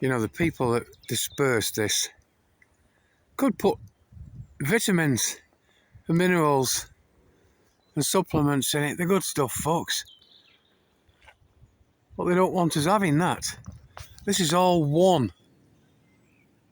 You know, the people that disperse this could put vitamins and minerals and supplements in it, the good stuff, folks. But they don't want us having that. This is all one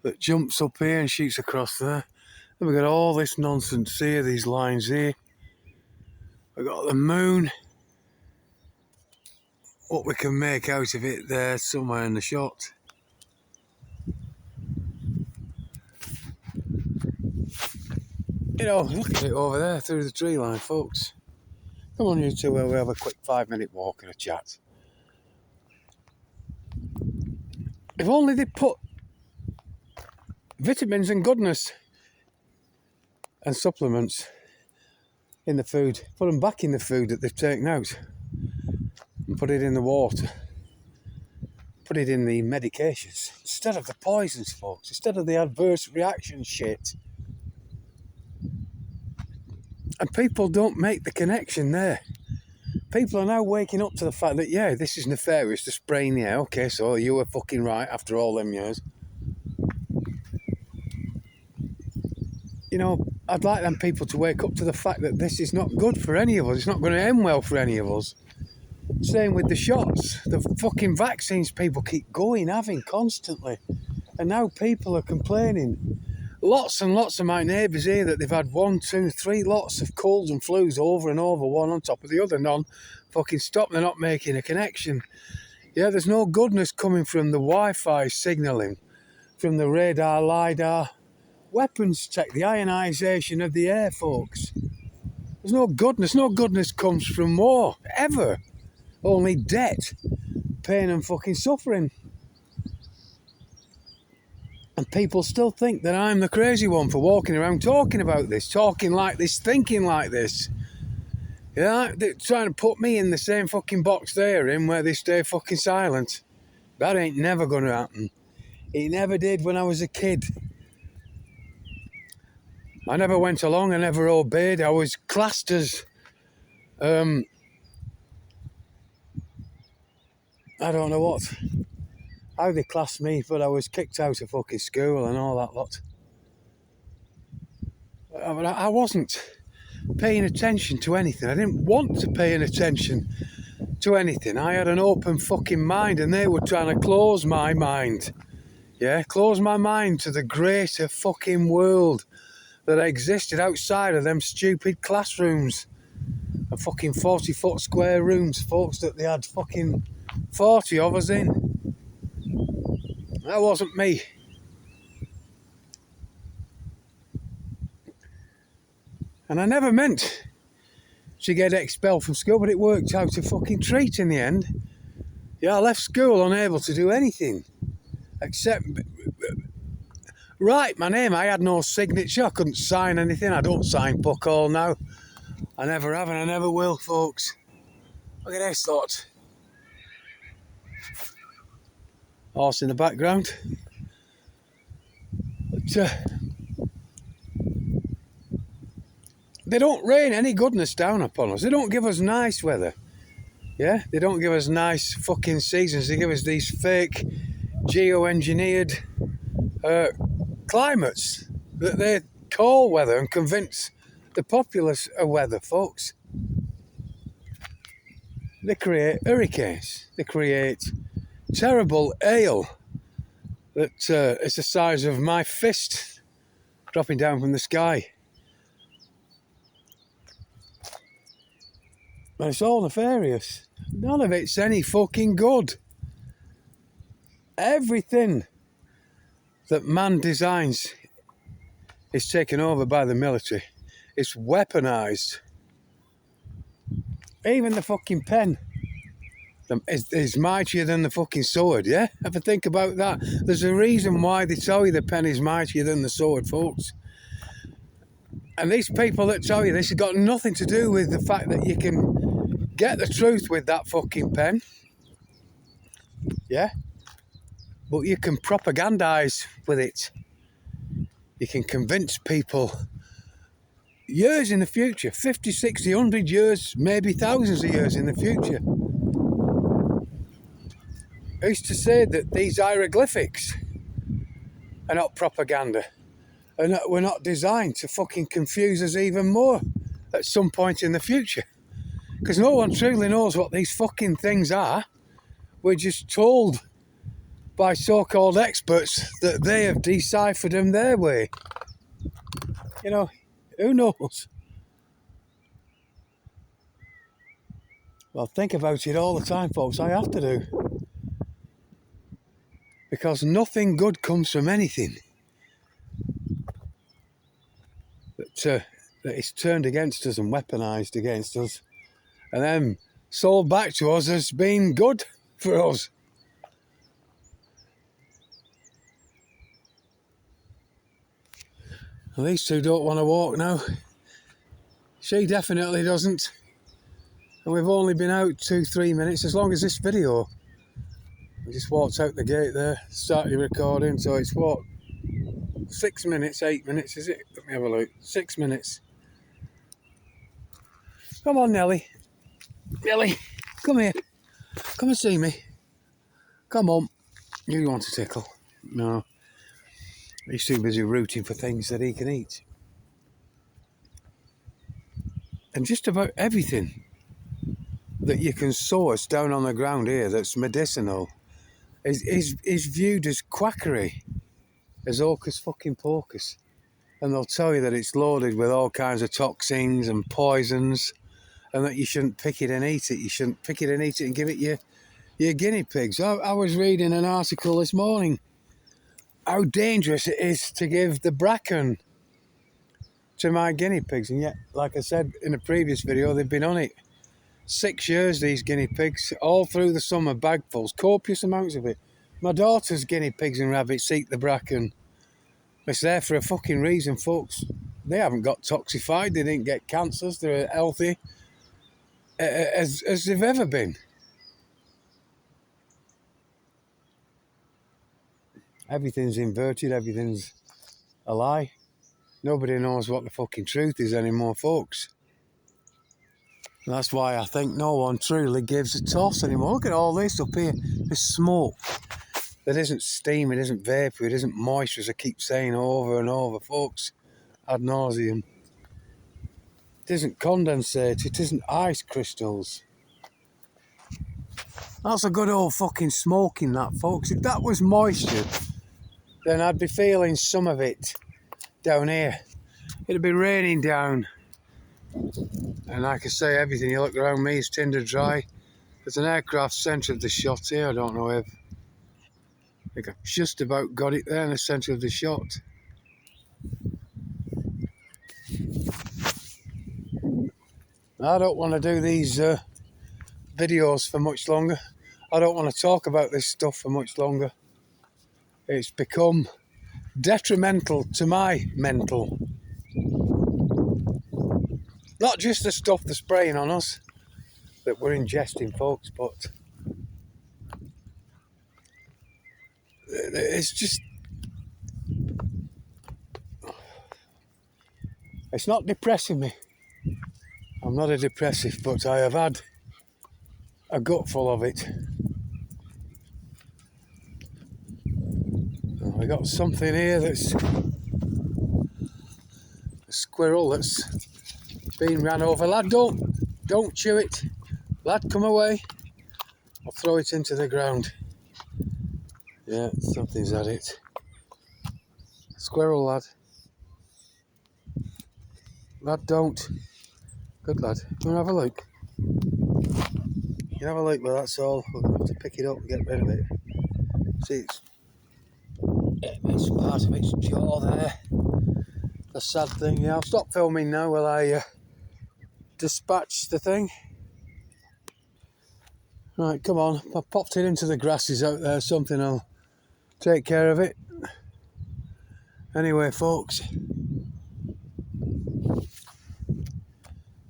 that jumps up here and shoots across there. Then we've got all this nonsense here, these lines here. We've got the moon. What we can make out of it there somewhere in the shot. You know, look at it over there through the tree line, folks. Come on, you two, we'll have a quick 5-minute walk and a chat. If only they put vitamins and goodness and supplements in the food, put them back in the food that they've taken out and put it in the water, put it in the medications instead of the poisons, folks, instead of the adverse reaction shit. And people don't make the connection there. People are now waking up to the fact that, yeah, this is nefarious, the spray in the air. Okay, so you were fucking right after all them years. You know, I'd like them people to wake up to the fact that this is not good for any of us. It's not going to end well for any of us. Same with the shots. The fucking vaccines people keep having constantly. And now people are complaining. Lots and lots of my neighbours here that they've had 1, 2, 3 lots of colds and flus over and over, one on top of the other. None fucking stop. They're not making a connection. Yeah, there's no goodness coming from the Wi-Fi signalling, from the radar, LiDAR, weapons tech, the ionisation of the air, folks. There's no goodness. No goodness comes from war, ever. Only debt, pain and fucking suffering. And people still think that I'm the crazy one for walking around talking about this, talking like this, thinking like this. Yeah, they're trying to put me in the same fucking box they're in where they stay fucking silent. That ain't never going to happen. It never did when I was a kid. I never went along, I never obeyed. I was classed as, I don't know what. How they classed me, but I was kicked out of fucking school and all that lot. But I wasn't paying attention to anything. I didn't want to pay attention to anything. I had an open fucking mind and they were trying to close my mind. Yeah, close my mind to the greater fucking world that existed outside of them stupid classrooms. And fucking 40-foot square rooms, folks, that they had fucking 40 of us in. That wasn't me. And I never meant to get expelled from school, but it worked out a fucking treat in the end. Yeah, I left school unable to do anything except write my name. I had no signature. I couldn't sign anything. I don't sign fuck all now. I never have and I never will, folks. Look at this lot. Horse in the background. But they don't rain any goodness down upon us. They don't give us nice weather. Yeah, they don't give us nice fucking seasons. They give us these fake geo-engineered climates that they call weather and convince the populace of weather, folks. They create hurricanes. They create terrible hail that is the size of my fist dropping down from the sky. And it's all nefarious. None of it's any fucking good. Everything that man designs is taken over by the military. It's weaponized. Even the fucking pen is mightier than the fucking sword, yeah? Ever think about that? There's a reason why they tell you the pen is mightier than the sword, folks. And these people that tell you this has got nothing to do with the fact that you can get the truth with that fucking pen. Yeah? But you can propagandize with it. You can convince people years in the future, 50, 60, 100 years, maybe thousands of years in the future. who's to say that these hieroglyphics are not propaganda and that we're not designed to fucking confuse us even more at some point in the future? Because no one truly knows what these fucking things are. We're just told by so-called experts that they have deciphered them their way. You know, who knows? Well, think about it all the time, folks. I have to do. Because nothing good comes from anything that is turned against us and weaponised against us and then sold back to us as being good for us. Well, these two don't want to walk now. She definitely doesn't. And we've only been out 2-3 minutes, as long as this video. We just walked out the gate there, started recording, so it's what? 6 minutes, 8 minutes, is it? Let me have a look. 6 minutes. Come on, Nelly. Nelly, come here. Come and see me. Come on. You want a tickle? No. He's too busy rooting for things that he can eat. And just about everything that you can source down on the ground here that's medicinal is viewed as quackery, as hocus fucking pocus. And they'll tell you that it's loaded with all kinds of toxins and poisons and that you shouldn't pick it and eat it. You shouldn't pick it and eat it and give it your guinea pigs. I was reading an article this morning how dangerous it is to give the bracken to my guinea pigs, and yet, like I said in a previous video, they've been on it 6 years, these guinea pigs, all through the summer, bagfuls, copious amounts of it. My daughter's guinea pigs and rabbits eat the bracken. It's there for a fucking reason, folks. They haven't got toxified, they didn't get cancers, they're healthy as they've ever been. Everything's inverted, everything's a lie. Nobody knows what the fucking truth is anymore, folks. And that's why I think no one truly gives a toss anymore. Look at all this up here, this smoke. That isn't steam, it isn't vapour, it isn't moisture, as I keep saying over and over, folks, ad nauseum. It isn't condensate, it isn't ice crystals. That's a good old fucking smoke in that, folks. If that was moisture, then I'd be feeling some of it down here. It'd be raining down. And like I say, everything you look around me is tinder dry. There's an aircraft centre of the shot here. I don't know if I think I've just about got it there in the centre of the shot. I don't want to do these videos for much longer. I don't want to talk about this stuff for much longer. It's become detrimental to my mental. Not just the stuff they're spraying on us that we're ingesting, folks, but it's just, it's not depressing me. I'm not a depressive, but I have had a gutful of it. I got something here that's a squirrel that's being ran over. Lad, don't chew it. Lad, come away. I'll throw it into the ground. Yeah, something's at it. Squirrel, lad. Lad, don't. Good lad. You want to have a look? You can have a look, but that's all. We're going to have to pick it up and get rid of it. See, it's part of its jaw there. The sad thing. Yeah, I'll stop filming now while I dispatch the thing. Right, come on. I popped it into the grasses out there. Something will take care of it. Anyway, folks,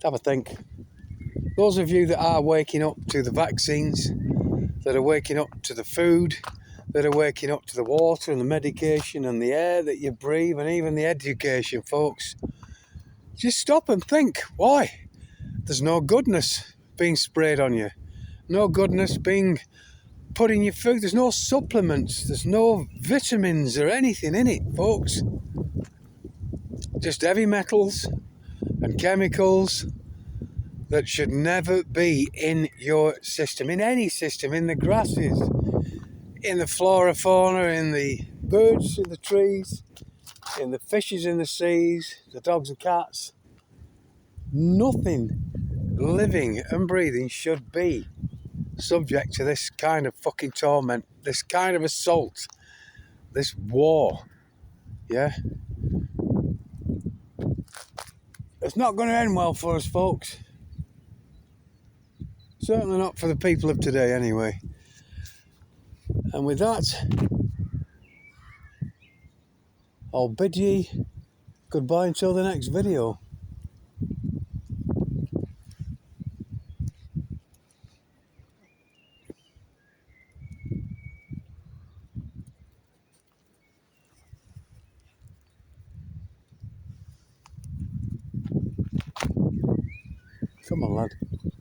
have a think. Those of you that are waking up to the vaccines, that are waking up to the food, that are waking up to the water and the medication and the air that you breathe and even the education, folks, just stop and think. Why? There's no goodness being sprayed on you. No goodness being put in your food. There's no supplements. There's no vitamins or anything in it, folks. Just heavy metals and chemicals that should never be in your system, in any system, in the grasses, in the flora, fauna, in the birds, in the trees, in the fishes in the seas, the dogs and cats. Nothing living and breathing should be subject to this kind of fucking torment, this kind of assault, this war. Yeah? It's not going to end well for us, folks. Certainly not for the people of today, anyway. And with that, I'll bid ye goodbye until the next video. Come on, lad.